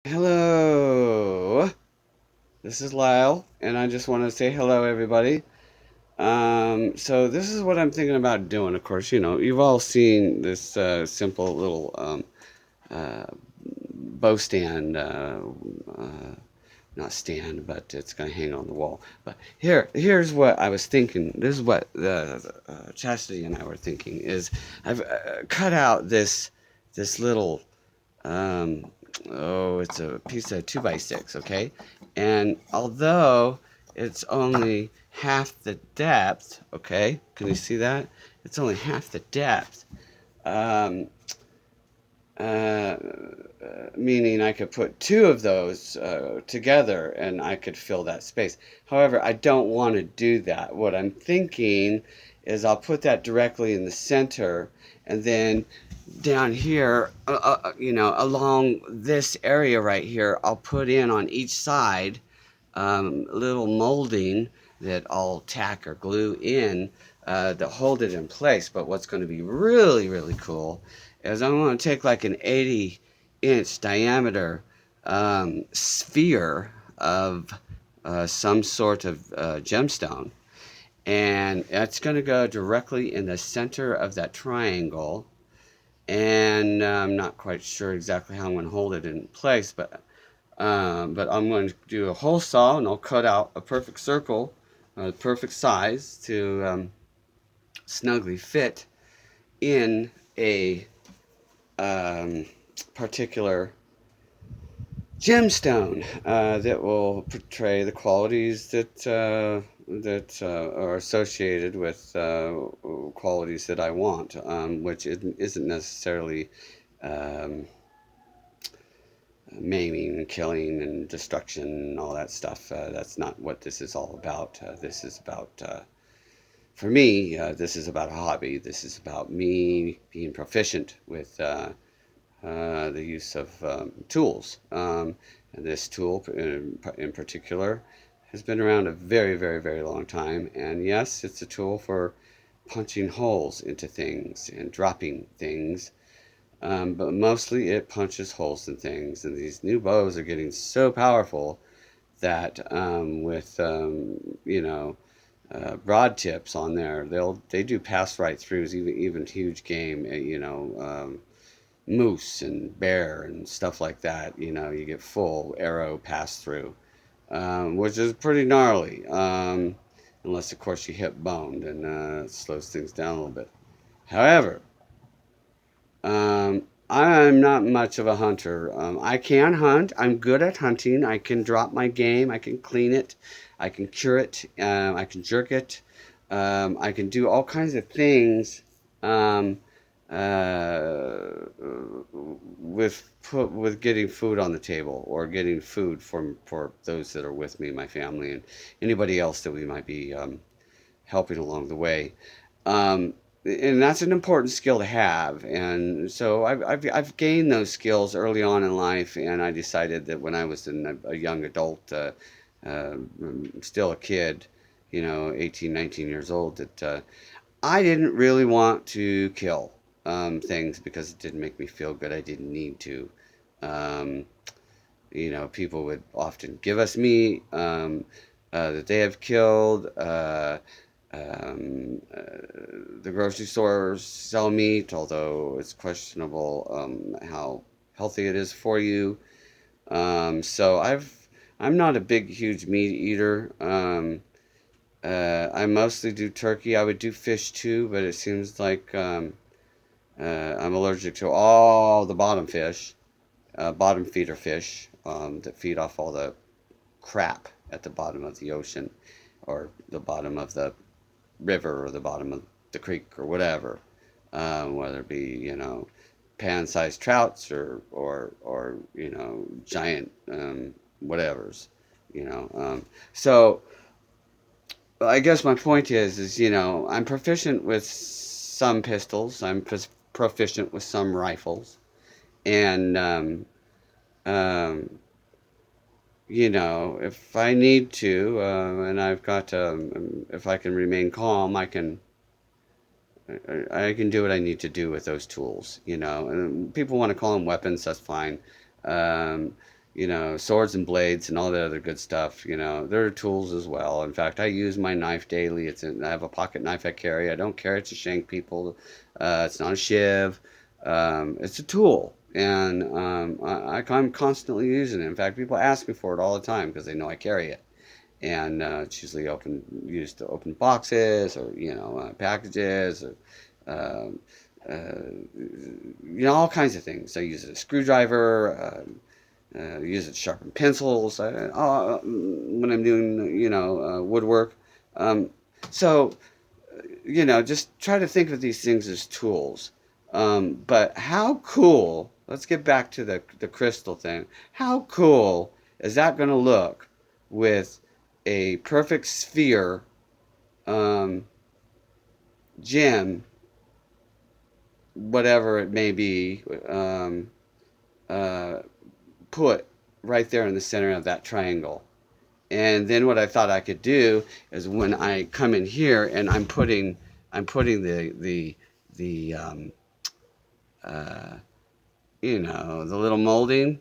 Hello, this is Lyle, and I just want to say hello, everybody. So this is what I'm thinking about doing. Of course, you've all seen this simple little uh, bow stand, not stand, but it's going to hang on the wall. But here's what I was thinking. This is what Chastity and I were thinking. Is I've cut out this little it's a piece of 2 by 6, okay? And although it's only half the depth, okay? Can you see that? It's only half the depth. Um, uh, Meaning I could put two of those together and I could fill that space. However, I don't want to do that. What I'm thinking is I'll put that directly in the center, and then down here, along this area right here, I'll put in on each side little molding that I'll tack or glue in to hold it in place. But what's going to be really, really cool is I'm going to take like an 80-inch diameter sphere of some sort of gemstone, and it's going to go directly in the center of that triangle. And I'm not quite sure exactly how I'm going to hold it in place, but I'm going to do a hole saw, and I'll cut out a perfect circle, perfect size to snugly fit in a um, particular gemstone that will portray the qualities that are associated with qualities that I want, which isn't necessarily um, maiming and killing and destruction and all that stuff. That's not what this is all about. This is about, for me, this is about a hobby. This is about me being proficient with the use of tools. And this tool in particular has been around a very, very, very long time. And yes, it's a tool for punching holes into things and dropping things, but mostly it punches holes in things. And these new bows are getting so powerful that with broad tips on there, they do pass right throughs, even huge game. Moose and bear and stuff like that. You get full arrow pass through, which is pretty gnarly. Unless of course you hip boned, and it slows things down a little bit. However, I'm not much of a hunter. I can hunt. I'm good at hunting. I can drop my game. I can clean it. I can cure it. I can jerk it. I can do all kinds of things um, with getting food on the table, or getting food for those that are with me, my family, and anybody else that we might be helping along the way. Um, and that's an important skill to have. And so I've gained those skills early on in life, and I decided that when I was a young adult, uh, still a kid, 18, 19 years old, that I didn't really want to kill things because it didn't make me feel good. I didn't need to. Um, People would often give us meat that they have killed. The grocery stores sell meat, although it's questionable how healthy it is for you. So I'm not a big, huge meat eater. I mostly do turkey. I would do fish too, but it seems like I'm allergic to all the bottom fish, bottom feeder fish that feed off all the crap at the bottom of the ocean, or the bottom of the river, or the bottom of the creek, or whatever, whether it be pan-sized trouts, or giant whatevers, you know. So I guess my point is I'm proficient with some pistols. I'm proficient with some rifles, and um, if I need to, and I've got if I can remain calm, I can do what I need to do with those tools. And people want to call them weapons. That's fine. Um, swords and blades and all the other good stuff. They're tools as well. In fact, I use my knife daily. I have a pocket knife I carry. I don't carry it to shank people. It's not a shiv. It's a tool, and I'm constantly using it. In fact, people ask me for it all the time because they know I carry it. And it's usually used to open boxes or packages or uh, all kinds of things. I use it as a screwdriver. Use it to sharpen pencils when I'm doing woodwork. Um, so just try to think of these things as tools. But how cool? Let's get back to the crystal thing. How cool is that going to look with a perfect sphere um, gem, whatever it may be, uh, put right there in the center of that triangle? And then what I thought I could do is when I come in here and I'm putting the uh, the little molding,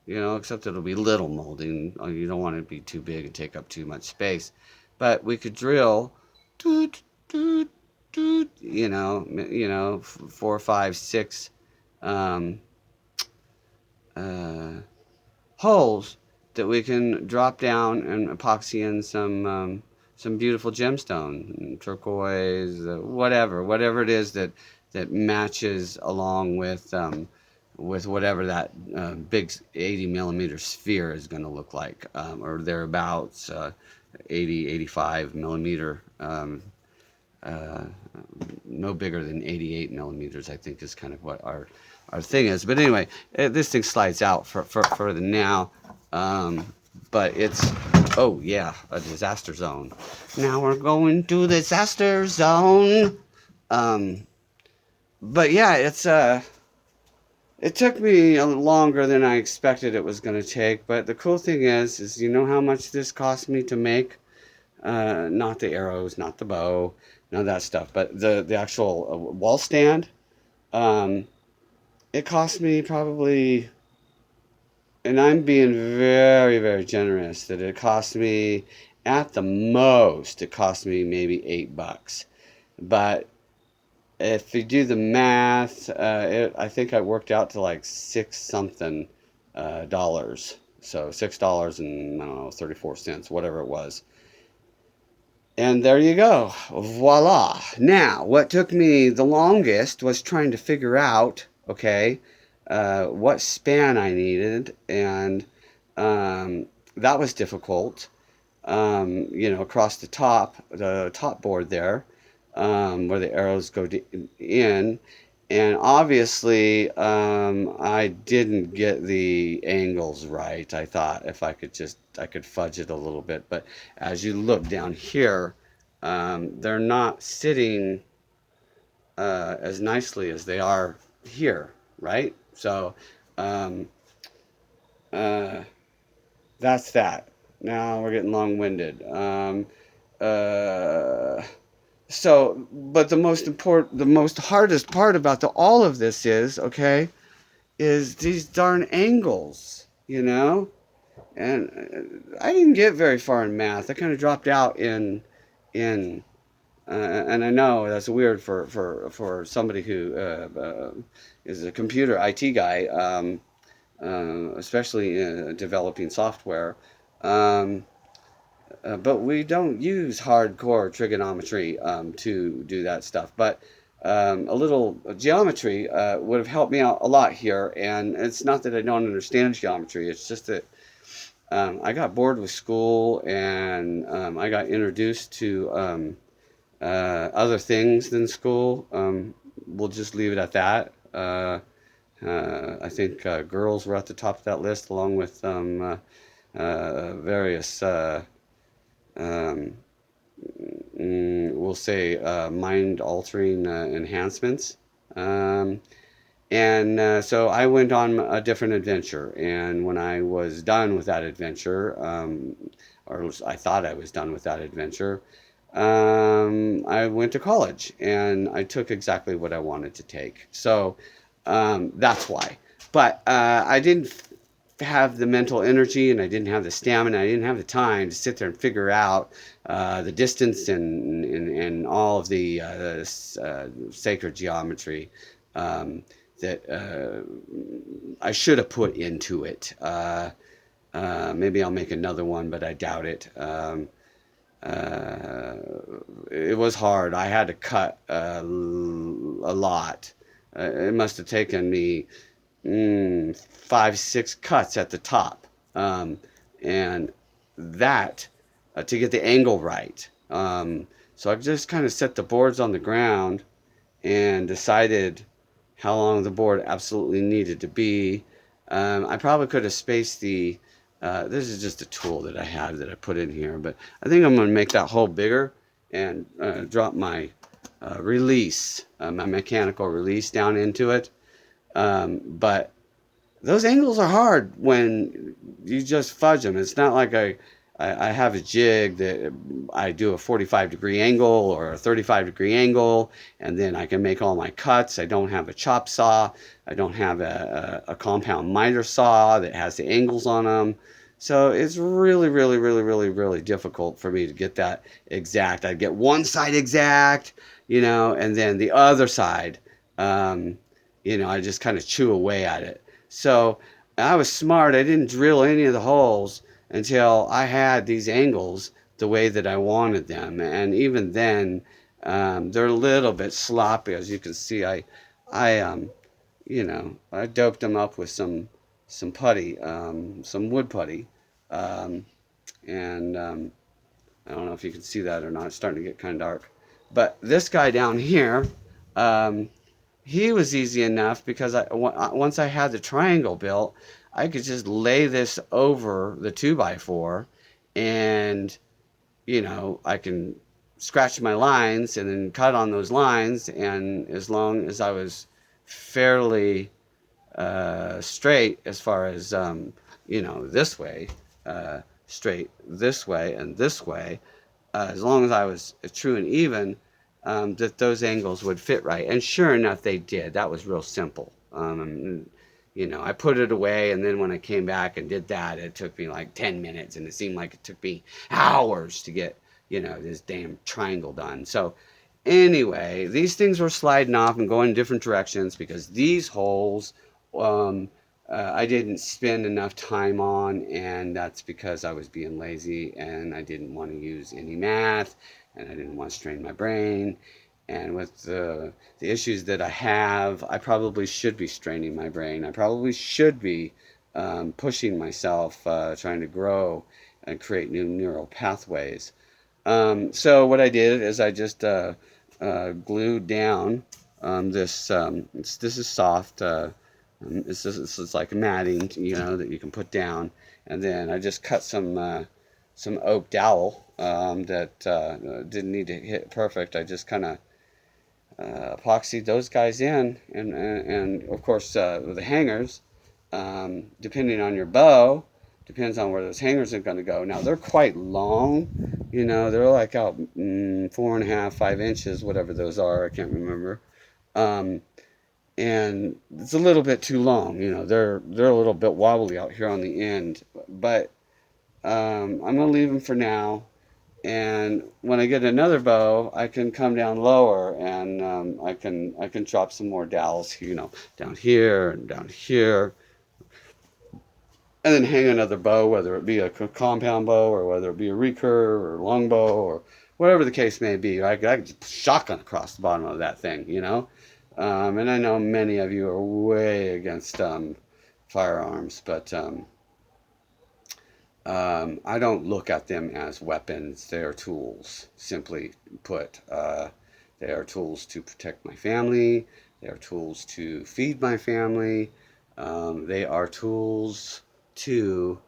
except it'll be little molding. You don't want it to be too big and take up too much space. But we could drill, doot, doot, doot, 4, 5, 6 um, uh, holes that we can drop down and epoxy in some beautiful gemstone, turquoise, whatever it is that matches along with whatever that big 80 millimeter sphere is going to look like, or thereabouts, 80, 85 millimeter, uh, no bigger than 88 millimeters, I think, is kind of what our thing is. But anyway, this thing slides out for the now. But it's, oh yeah, a disaster zone. Now we're going to the disaster zone. Um, but yeah, it took me longer than I expected it was going to take. But the cool thing is you know how much this cost me to make? Not the arrows, not the bow, none of that stuff, but the actual wall stand. Um, it cost me probably, and I'm being very, very generous, that it cost me, at the most, it cost me maybe $8. But if you do the math, I think I worked out to like six something dollars. So $6 and I don't know 34 cents, whatever it was. And there you go. Voila. Now, what took me the longest was trying to figure out, okay, what span I needed. And that was difficult, across the top board there, where the arrows go in. And obviously, I didn't get the angles right. I thought if I could fudge it a little bit. But as you look down here, they're not sitting as nicely as they are here, right? So um, uh, that's that. Now we're getting long-winded. Uh, but the most hardest part about all of this is, okay, is these darn angles, And I didn't get very far in math. I kind of dropped out in, and I know that's weird for somebody who is a computer IT guy, especially developing software. Um, but we don't use hardcore trigonometry to do that stuff. But a little geometry would have helped me out a lot here. And it's not that I don't understand geometry. It's just that I got bored with school, and I got introduced to other things than school. We'll just leave it at that. I think girls were at the top of that list, along with various um, we'll say mind-altering enhancements. Um, and so I went on a different adventure. And when I was done with that adventure, or I thought I was done with that adventure, I went to college and I took exactly what I wanted to take. So that's why. But I didn't have the mental energy, and I didn't have the stamina. I didn't have the time to sit there and figure out the distance and all of the sacred geometry that I should have put into it. Maybe I'll make another one, but I doubt it. Uh, it was hard. I had to cut a lot. It must have taken me 5, 6 cuts at the top, and that to get the angle right. So I just kind of set the boards on the ground and decided how long the board absolutely needed to be. I probably could have spaced the. This is just a tool that I have that I put in here, but I think I'm going to make that hole bigger and drop my release, my mechanical release down into it. But those angles are hard when you just fudge them. It's not like I have a jig that I do a 45-degree angle or a 35-degree angle, and then I can make all my cuts. I don't have a chop saw. I don't have a compound miter saw that has the angles on them. So it's really, really, really, really, really difficult for me to get that exact. I'd get one side exact, and then the other side, I just kind of chew away at it. So I was smart. I didn't drill any of the holes until I had these angles the way that I wanted them. And even then, they're a little bit sloppy. As you can see, I doped them up with some putty, some wood putty. And I don't know if you can see that or not. It's starting to get kind of dark. But this guy down here, he was easy enough because once I had the triangle built, I could just lay this over the 2x4 and, I can scratch my lines and then cut on those lines. And as long as I was fairly straight as far as, this way, straight this way and this way, as long as I was true and even, that those angles would fit right. And sure enough, they did. That was real simple. I put it away, and then when I came back and did that, it took me like 10 minutes, and it seemed like it took me hours to get, this damn triangle done. So anyway, these things were sliding off and going in different directions because these holes, I didn't spend enough time on, and that's because I was being lazy and I didn't want to use any math and I didn't want to strain my brain. And with the issues that I have, I probably should be straining my brain. I probably should be pushing myself, trying to grow and create new neural pathways. So what I did is I just glued down this. This is soft. This is like matting, that you can put down. And then I just cut some oak dowel that didn't need to hit perfect. I just kind of epoxied those guys in, and of course the hangers, depending on your bow, depends on where those hangers are going to go. Now they're quite long, they're like out 4.5, 5 inches, whatever those are. I can't remember. And it's a little bit too long. They're a little bit wobbly out here on the end, but I'm gonna leave them for now. And when I get another bow, I can come down lower, and I can drop some more dowels, down here and down here, and then hang another bow, whether it be a compound bow or whether it be a recurve or longbow or whatever the case may be. I can just shotgun across the bottom of that thing, and I know many of you are way against firearms, but I don't look at them as weapons. They are tools, simply put. They are tools to protect my family. They are tools to feed my family. They are tools to